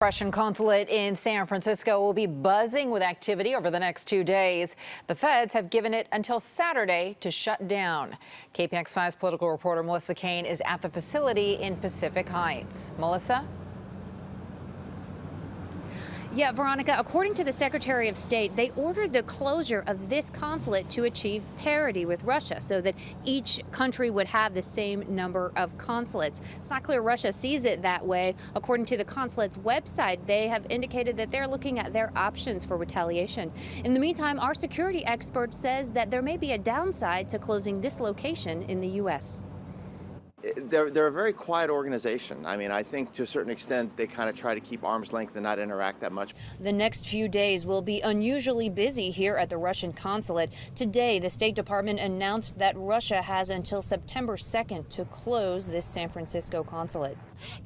Russian consulate in San Francisco will be buzzing with activity over the next 2 days. The feds have given it until Saturday to shut down. KPIX5's political reporter Melissa Caen is at the facility in Pacific Heights. Melissa? Yeah, Veronica, according to the Secretary of State, they ordered the closure of this consulate to achieve parity with Russia so that each country would have the same number of consulates. It's not clear Russia sees it that way. According to the consulate's website, they have indicated that they're looking at their options for retaliation. In the meantime, our security expert says that there may be a downside to closing this location in the U.S. They're a very quiet organization. I mean, I think to a certain extent they kind of try to keep arm's length and not interact that much. The next few days will be unusually busy here at the Russian consulate. Today, the State Department announced that Russia has until September 2nd to close this San Francisco consulate.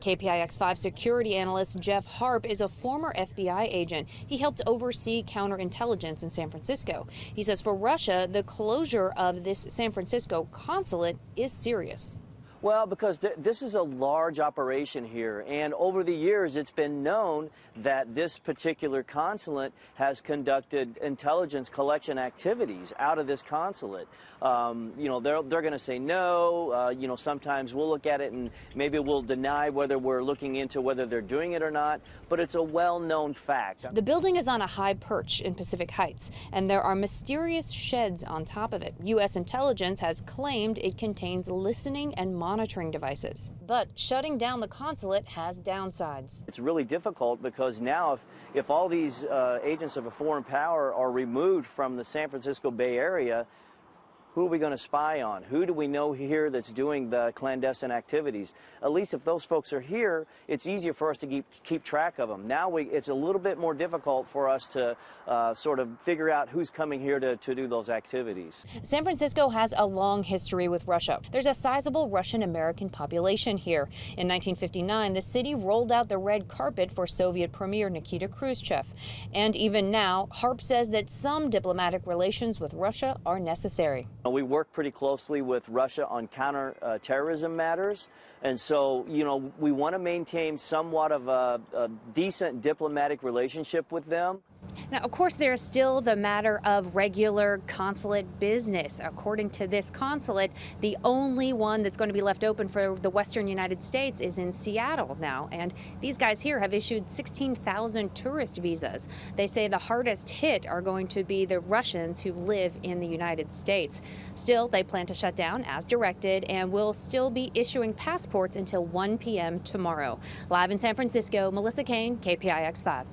KPIX5 security analyst Jeff Harp is a former FBI agent. He helped oversee counterintelligence in San Francisco. He says for Russia, the closure of this San Francisco consulate is serious. Well, because this is a large operation here, and over the years it's been known that this particular consulate has conducted intelligence collection activities out of this consulate. They're going to say no. Sometimes we'll look at it and maybe we'll deny whether we're looking into whether they're doing it or not, but it's a well-known fact. The building is on a high perch in Pacific Heights, and there are mysterious sheds on top of it. U.S. intelligence has claimed it contains listening and monitoring devices. But shutting down the consulate has downsides. It's really difficult because now if all these agents of a foreign power are removed from the San Francisco Bay Area, who are we going to spy on? Who do we know here that's doing the clandestine activities? At least if those folks are here, it's easier for us to keep track of them. Now it's a little bit more difficult for us to sort of figure out who's coming here to do those activities. San Francisco has a long history with Russia. There's a sizable Russian-American population here. In 1959, the city rolled out the red carpet for Soviet Premier Nikita Khrushchev. And even now, Harp says that some diplomatic relations with Russia are necessary. We work pretty closely with Russia on counter-terrorism matters, and so, we want to maintain somewhat of a decent diplomatic relationship with them. Now, of course, there's still the matter of regular consulate business. According to this consulate, the only one that's going to be left open for the Western United States is in Seattle now. And these guys here have issued 16,000 tourist visas. They say the hardest hit are going to be the Russians who live in the United States. Still, they plan to shut down as directed and will still be issuing passports until 1 p.m. tomorrow. Live in San Francisco, Melissa Caen, KPIX5.